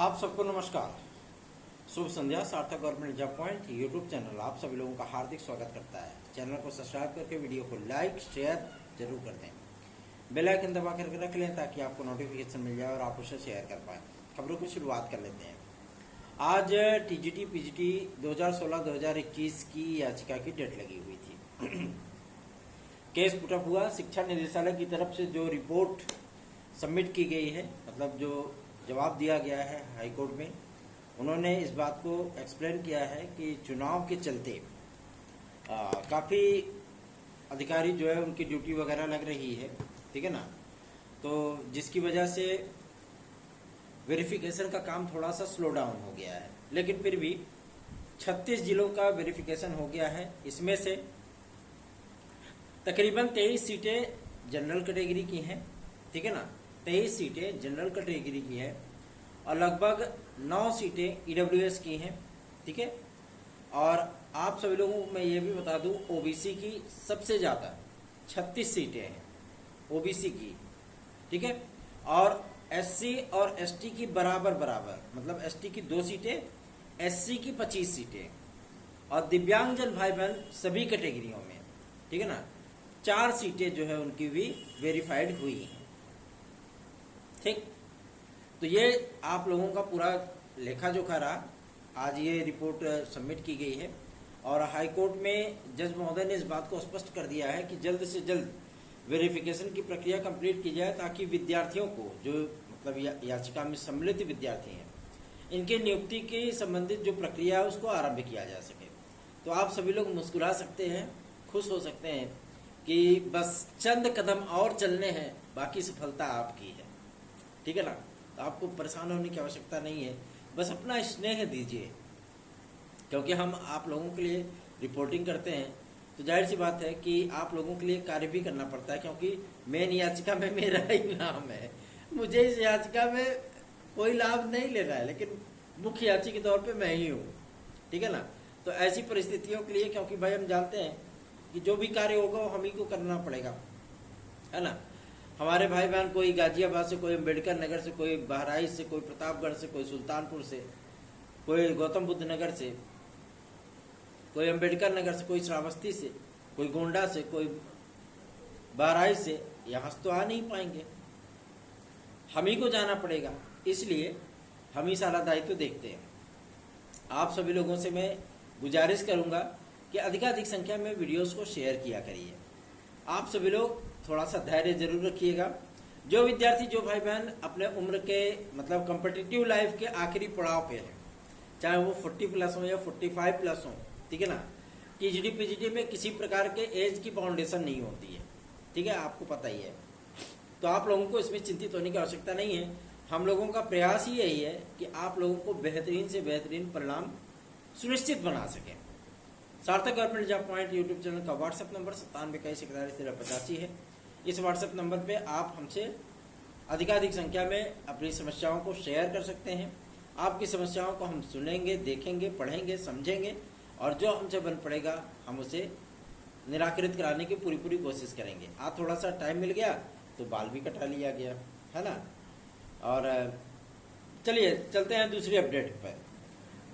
आप सबको नमस्कार। शुभ संध्या। सार्थक government job point YouTube channel आप सभी लोगों का हार्दिक स्वागत करता है। चैनल को सब्सक्राइब करके वीडियो को लाइक शेयर जरूर कर दें। बेल आइकन दबा करके रख लें ताकि आपको नोटिफिकेशन मिल जाए और आप उसे शेयर कर पाएं। खबरों की शुरुआत कर लेते हैं। आज टीजीटी पीजीटी 2016-2021 की याचिका की डेट लगी हुई थी। केस पुटअप हुआ। शिक्षा निदेशालय की तरफ से जो रिपोर्ट सबमिट की गई है, मतलब जो जवाब दिया गया है हाईकोर्ट में, उन्होंने इस बात को एक्सप्लेन किया है कि चुनाव के चलते काफ़ी अधिकारी जो है उनकी ड्यूटी वगैरह लग रही है, ठीक है ना, तो जिसकी वजह से वेरिफिकेशन का काम थोड़ा सा स्लो डाउन हो गया है। लेकिन फिर भी 36 जिलों का वेरिफिकेशन हो गया है। इसमें से तकरीबन 23 सीटें जनरल कैटेगरी की हैं, ठीक है ना, 23 सीटें जनरल कैटेगरी की हैं और लगभग 9 सीटें ईडब्ल्यूएस की हैं, ठीक है। और आप सभी लोगों को मैं ये भी बता दूं, ओबीसी की सबसे ज़्यादा 36 सीटें हैं ओबीसी की, ठीक है। और एससी और एसटी की बराबर, मतलब एसटी की 2 सीटें, एससी की 25 सीटें और दिव्यांगजन भाई बहन सभी कैटेगरियों में, ठीक है ना, 4 सीटें जो है उनकी भी वेरीफाइड हुई हैं, ठीक। तो ये आप लोगों का पूरा लेखा जोखा रहा। आज ये रिपोर्ट सबमिट की गई है और हाई कोर्ट में जज महोदय ने इस बात को स्पष्ट कर दिया है कि जल्द से जल्द वेरिफिकेशन की प्रक्रिया कंप्लीट की जाए ताकि विद्यार्थियों को, जो मतलब याचिका में सम्मिलित विद्यार्थी हैं, इनके नियुक्ति के संबंधित जो प्रक्रिया है उसको आरंभ किया जा सके। तो आप सभी लोग मुस्कुरा सकते हैं, खुश हो सकते हैं कि बस चंद कदम और चलने हैं, बाकी सफलता आपकी है, ठीक है ना। तो आपको परेशान होने की आवश्यकता नहीं है, बस अपना स्नेह दीजिए, क्योंकि हम आप लोगों के लिए रिपोर्टिंग करते हैं तो जाहिर सी बात है कि आप लोगों के लिए कार्य भी करना पड़ता है, क्योंकि मेन याचिका में मेरा ही नाम है। मुझे इस याचिका में कोई लाभ नहीं लेना है, लेकिन मुख्य याची के तौर पे मैं ही हूँ, ठीक है ना। तो ऐसी परिस्थितियों के लिए, क्योंकि भाई हम जानते हैं कि जो भी कार्य होगा वो हम ही को करना पड़ेगा, है ना। हमारे भाई बहन कोई गाजियाबाद से, कोई अम्बेडकर नगर से, कोई बहराइच से, कोई प्रतापगढ़ से, कोई सुल्तानपुर से, कोई गौतम बुद्ध नगर से, कोई अम्बेडकर नगर से, कोई श्रावस्ती से, कोई गोंडा से, कोई बहराइच से, यहाँ तो आ नहीं पाएंगे, हम ही को जाना पड़ेगा। इसलिए हम ही सारा दायित्व देखते हैं। आप सभी लोगों से मैं गुजारिश करूंगा कि अधिकाधिक संख्या में वीडियोस को शेयर किया करिए। आप सभी लोग थोड़ा सा धैर्य जरूर रखिएगा। जो विद्यार्थी, जो भाई बहन अपने उम्र के, मतलब कॉम्पिटिटिव लाइफ के आखिरी पड़ाव पे है, चाहे वो 40 प्लस हो या 45 प्लस हो, ठीक है ना। टीजीटी पीजीटी में किसी प्रकार के एज की बाउंडेशन नहीं होती है, ठीक है, आपको पता ही है। तो आप लोगों को इसमें चिंतित होने की आवश्यकता नहीं है। हम लोगों का प्रयास ही यही है कि आप लोगों को बेहतरीन से बेहतरीन परिणाम सुनिश्चित बना सकें। सार्थक government job point YouTube channel का व्हाट्सएप नंबर 9721411385 है। इस व्हाट्सएप नंबर पे आप हमसे अधिकाधिक संख्या में अपनी समस्याओं को शेयर कर सकते हैं। आपकी समस्याओं को हम सुनेंगे, देखेंगे, पढ़ेंगे, समझेंगे और जो हमसे बन पड़ेगा हम उसे निराकृत कराने की पूरी कोशिश करेंगे। आज थोड़ा सा टाइम मिल गया तो बाल भी कटा लिया गया, है ना। और चलिए चलते हैं दूसरी अपडेट पर।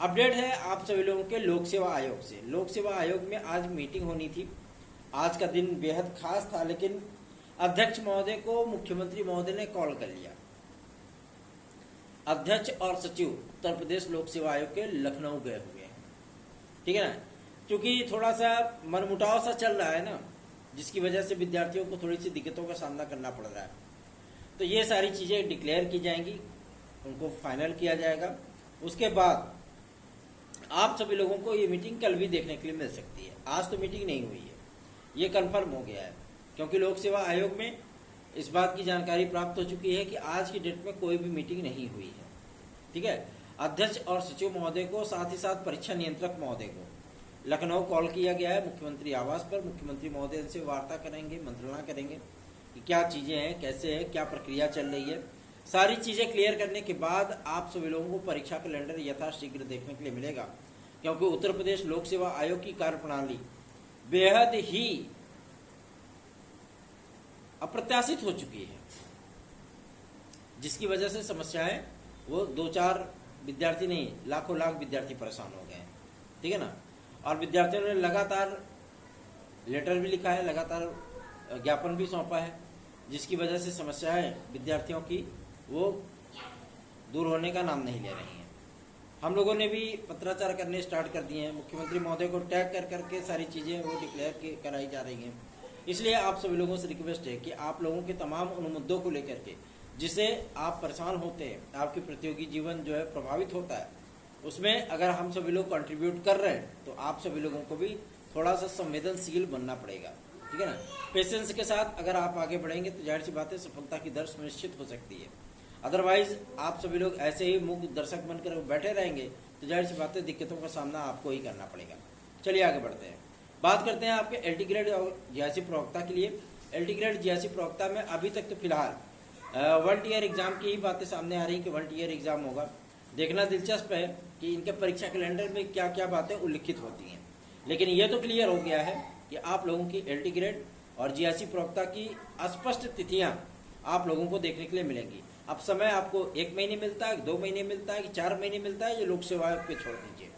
अपडेट है आप सभी लोगों के लोक सेवा आयोग से। लोक सेवा आयोग में आज मीटिंग होनी थी। आज का दिन बेहद खास था, लेकिन अध्यक्ष महोदय को मुख्यमंत्री महोदय ने कॉल कर लिया। अध्यक्ष और सचिव उत्तर प्रदेश लोक सेवा आयोग के लखनऊ गए हुए हैं, ठीक है ना। क्योंकि थोड़ा सा मनमुटाव सा चल रहा है ना, जिसकी वजह से विद्यार्थियों को थोड़ी सी दिक्कतों का सामना करना पड़ रहा है। तो ये सारी चीजें डिक्लेयर की जाएंगी, उनको फाइनल किया जाएगा। उसके बाद आप सभी लोगों को ये मीटिंग कल भी देखने के लिए मिल सकती है। आज तो मीटिंग नहीं हुई है, ये कंफर्म हो गया है, क्योंकि लोक सेवा आयोग में इस बात की जानकारी प्राप्त हो चुकी है कि आज की डेट में कोई भी मीटिंग नहीं हुई है, ठीक है। अध्यक्ष और सचिव महोदय को, साथ ही साथ परीक्षा नियंत्रक महोदय को लखनऊ कॉल किया गया है मुख्यमंत्री आवास पर। मुख्यमंत्री महोदय से वार्ता करेंगे, मंत्रणा करेंगे कि क्या चीजें हैं, कैसे है, क्या प्रक्रिया चल रही है। सारी चीजें क्लियर करने के बाद आप सभी लोगों को परीक्षा कैलेंडर यथाशीघ्र देखने के लिए मिलेगा, क्योंकि उत्तर प्रदेश लोक सेवा आयोग की कार्यप्रणाली बेहद ही अप्रत्याशित हो चुकी है, जिसकी वजह से समस्याएं वो 2-4 विद्यार्थी नहीं, लाखों लाख विद्यार्थी परेशान हो गए हैं, ठीक है ना। और विद्यार्थियों ने लगातार लेटर भी लिखा है, लगातार ज्ञापन भी सौंपा है, जिसकी वजह से समस्याएं विद्यार्थियों की वो दूर होने का नाम नहीं ले रही हैं। हम लोगों ने भी पत्राचार करने स्टार्ट कर दिए हैं, मुख्यमंत्री महोदय को टैग कर करके सारी चीज़ें वो डिक्लेयर कराई जा रही हैं। इसलिए आप सभी लोगों से रिक्वेस्ट है कि आप लोगों के तमाम उन मुद्दों को लेकर के जिससे आप परेशान होते हैं, आपकी प्रतियोगी जीवन जो है प्रभावित होता है, उसमें अगर हम सभी लोग कंट्रीब्यूट कर रहे हैं तो आप सभी लोगों को भी थोड़ा सा संवेदनशील बनना पड़ेगा, ठीक है ना। पेशेंस के साथ अगर आप आगे बढ़ेंगे तो जाहिर सी बात है सफलता की दर सुनिश्चित हो सकती है। अदरवाइज आप सभी लोग ऐसे ही मूक दर्शक बनकर बैठे रहेंगे तो जाहिर सी बात है दिक्कतों का सामना आपको ही करना पड़ेगा। चलिए आगे बढ़ते हैं, बात करते हैं आपके एलटी ग्रेड और जीआईसी प्रवक्ता के लिए। एलटी ग्रेड जीआईसी प्रवक्ता में अभी तक तो फिलहाल 1 ईयर एग्जाम की ही बातें सामने आ रही कि 1 ईयर एग्जाम होगा। देखना दिलचस्प है कि इनके परीक्षा कैलेंडर में क्या क्या बातें उल्लिखित होती हैं, लेकिन यह तो क्लियर हो गया है कि आप लोगों की एलटी ग्रेड और जीआईसी प्रवक्ता की स्पष्ट तिथियां आप लोगों को देखने के लिए मिलेंगी। अब समय आपको 1 महीने मिलता है, 2 महीने मिलता है कि 4 महीने मिलता है, ये लोक सेवा आयोग पे छोड़ दीजिए।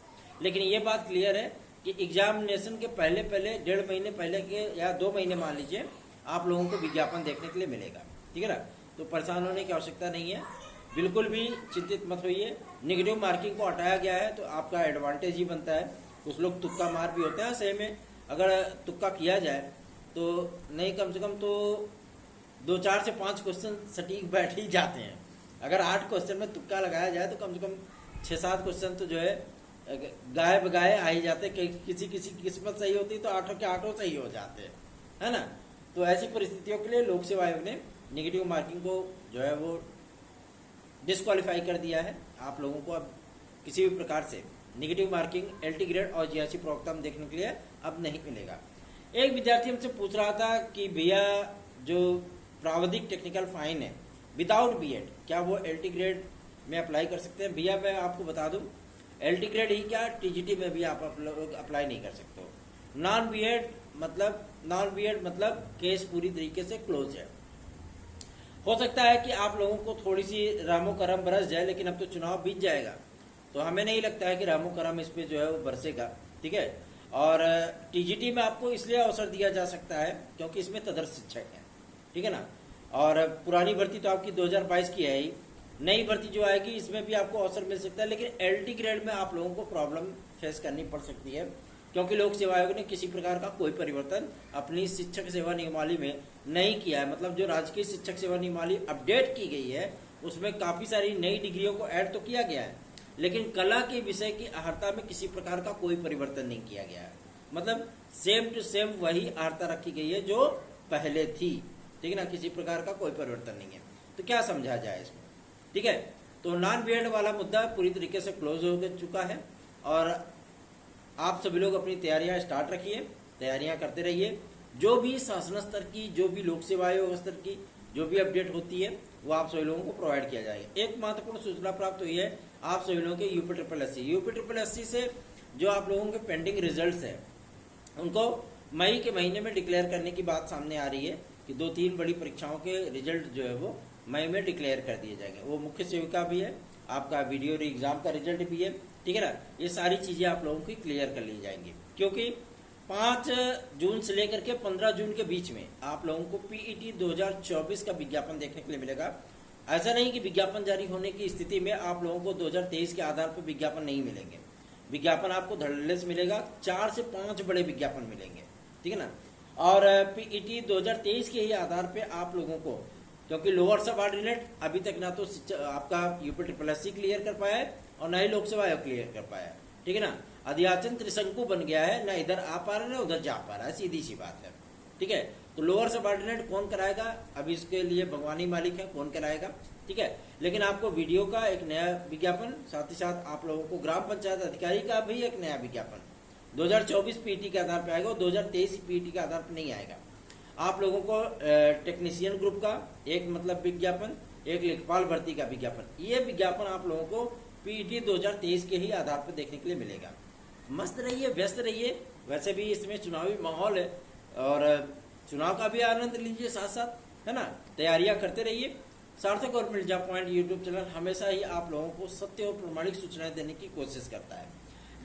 लेकिन ये बात क्लियर है कि एग्जामिनेशन के पहले 1.5 महीने पहले के या 2 महीने मान लीजिए आप लोगों को विज्ञापन देखने के लिए मिलेगा, ठीक है ना। तो परेशान होने की आवश्यकता नहीं है, बिल्कुल भी चिंतित मत होइए। नेगेटिव मार्किंग को हटाया गया है तो आपका एडवांटेज ही बनता है। कुछ लोग तुक्का मार भी होते हैं, सही में अगर तुक्का किया जाए तो नहीं कम से कम तो 2-4 से 5 क्वेश्चन सटीक बैठ ही जाते हैं। अगर 8 क्वेश्चन में तुक्का लगाया जाए तो कम से कम 6-7 क्वेश्चन तो जो है गाए बगाए आ ही जाते। किसी किसी की किस्मत सही होती तो 8 के 8 सही हो जाते हैं, है ना। तो ऐसी परिस्थितियों के लिए लोक सेवा आयोग ने नेगेटिव मार्किंग को जो है वो डिस्क्वालीफाई कर दिया है। आप लोगों को अब किसी भी प्रकार से नेगेटिव मार्किंग एलटी ग्रेड और जीआईसी प्रवक्ता में देखने के लिए अब नहीं मिलेगा। एक विद्यार्थी हमसे पूछ रहा था कि भैया जो प्रावधिक टेक्निकल फाइन है विदाउट बीएड, क्या वो एलटी ग्रेड में अप्लाई कर सकते हैं? भैया मैं आपको बता दूं, एलटी ग्रेड ही क्या टीजीटी में भी आप लोग अप्लाई नहीं कर सकते हो। नॉन बीएड मतलब केस पूरी तरीके से क्लोज है। हो सकता है कि आप लोगों को थोड़ी सी रामो करम बरस जाए, लेकिन अब तो चुनाव बीत जाएगा तो हमें नहीं लगता है कि रामो करम इस पे जो है वो बरसेगा, ठीक है। और टीजीटी में आपको इसलिए अवसर दिया जा सकता है क्योंकि इसमें तदर्थ शिक्षक है, ठीक है ना। और पुरानी भर्ती तो आपकी 2022 की है ही, नई भर्ती जो आएगी इसमें भी आपको अवसर मिल सकता है। लेकिन एलटी ग्रेड में आप लोगों को प्रॉब्लम फेस करनी पड़ सकती है क्योंकि लोक सेवा आयोग ने किसी प्रकार का कोई परिवर्तन अपनी शिक्षक सेवा नियमावली में नहीं किया है। मतलब जो राजकीय शिक्षक सेवा नियमावली अपडेट की गई है उसमें काफी सारी नई डिग्रियों को ऐड तो किया गया है, लेकिन कला के विषय की अहर्ता में किसी प्रकार का कोई परिवर्तन नहीं किया गया है। मतलब सेम टू सेम वही अहर्ता रखी गई है जो पहले थी, ठीक है ना। किसी प्रकार का कोई परिवर्तन नहीं है। तो क्या समझा जाए इसमें, ठीक है। तो नॉन बीएड वाला मुद्दा पूरी तरीके से क्लोज हो चुका है और आप सभी लोग अपनी तैयारियां स्टार्ट रखिए, तैयारियां करते रहिए। जो भी शासन स्तर की, जो भी लोक सेवा आयोग स्तर की जो भी अपडेट होती है वो आप सभी लोगों को प्रोवाइड किया जाएगा। एक महत्वपूर्ण सूचना प्राप्त हुई है आप सभी लोगों के यूपी से जो आप लोगों के पेंडिंग रिजल्ट्स है उनको मई के महीने में डिक्लेयर करने की बात सामने आ रही है कि 2-3 बड़ी परीक्षाओं के रिजल्ट जो है वो मई में डिक्लेयर कर दिए जाएंगे। वो मुख्य सेविका भी है, आपका वीडियो एग्जाम का रिजल्ट भी है, ठीक है ना। ये सारी चीजें आप लोगों की क्लियर कर ली जाएंगी क्योंकि 5 जून से लेकर के 15 जून के बीच में आप लोगों को पीईटी 2024 का विज्ञापन देखने के लिए मिलेगा। ऐसा नहीं कि विज्ञापन जारी होने की स्थिति में आप लोगों को 2023 के आधार पर विज्ञापन नहीं मिलेंगे। विज्ञापन आपको धड़ल्ले से मिलेगा, 4 से 5 बड़े विज्ञापन मिलेंगे, ठीक है ना। और पीईटी 2023 के ही आधार पे आप लोगों को, क्योंकि लोअर सब ऑर्डिनेट अभी तक ना तो आपका यूपी क्लियर कर पाया है और ना ही लोक सेवा आयोग क्लियर कर पाया है, ठीक है ना। अध्याचन त्रिशंकु बन गया है, ना इधर आ पा रहा है ना उधर जा पा रहा है, सीधी सी बात है, ठीक है। तो लोअर सब ऑर्डिनेट कौन कराएगा, अभी इसके लिए भगवानी मालिक है, कौन कराएगा, ठीक है। लेकिन आपको वीडियो का एक नया विज्ञापन, साथ ही साथ आप लोगों को ग्राम पंचायत अधिकारी का भी एक नया विज्ञापन 2024 पीटी के आधार पर आएगा, 2023 पीटी के आधार पर नहीं आएगा। आप लोगों को टेक्नीशियन ग्रुप का एक मतलब विज्ञापन, एक लेखपाल भर्ती का विज्ञापन, ये विज्ञापन आप लोगों को पीटी 2023 के ही आधार पर देखने के लिए मिलेगा। मस्त रहिए, व्यस्त रहिए। वैसे भी इसमें चुनावी माहौल है और चुनाव का भी आनंद लीजिए साथ साथ, है ना। तैयारियां करते रहिए सार्थक और मिर्जा पॉइंट यूट्यूब चैनल हमेशा ही आप लोगों को सत्य और प्रमाणिक सूचनाएं देने की कोशिश करता है।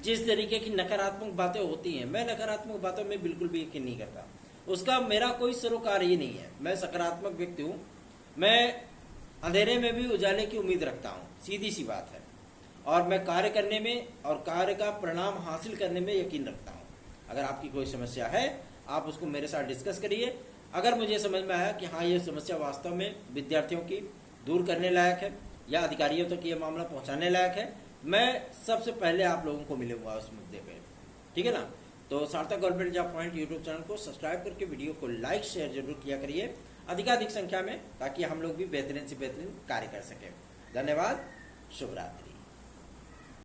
जिस तरीके की नकारात्मक बातें होती हैं, मैं नकारात्मक बातों में बिल्कुल भी यकीन नहीं करता, उसका मेरा कोई सरोकार ही नहीं है। मैं सकारात्मक व्यक्ति हूँ, मैं अंधेरे में भी उजाले की उम्मीद रखता हूँ, सीधी सी बात है। और मैं कार्य करने में और कार्य का परिणाम हासिल करने में यकीन रखता हूँ। अगर आपकी कोई समस्या है, आप उसको मेरे साथ डिस्कस करिए। अगर मुझे समझ में आया कि हाँ, ये समस्या वास्तव में विद्यार्थियों की दूर करने लायक है या अधिकारियों तक ये मामला पहुंचाने लायक है, मैं सबसे पहले आप लोगों को मिलूंगा उस मुद्दे पे, ठीक है ना। तो सार्थक government job point YouTube channel को सब्सक्राइब करके वीडियो को लाइक शेयर जरूर किया करिए अधिकाधिक संख्या में, ताकि हम लोग भी बेहतरीन से बेहतरीन कार्य कर सकें। धन्यवाद, शुभ रात्रि।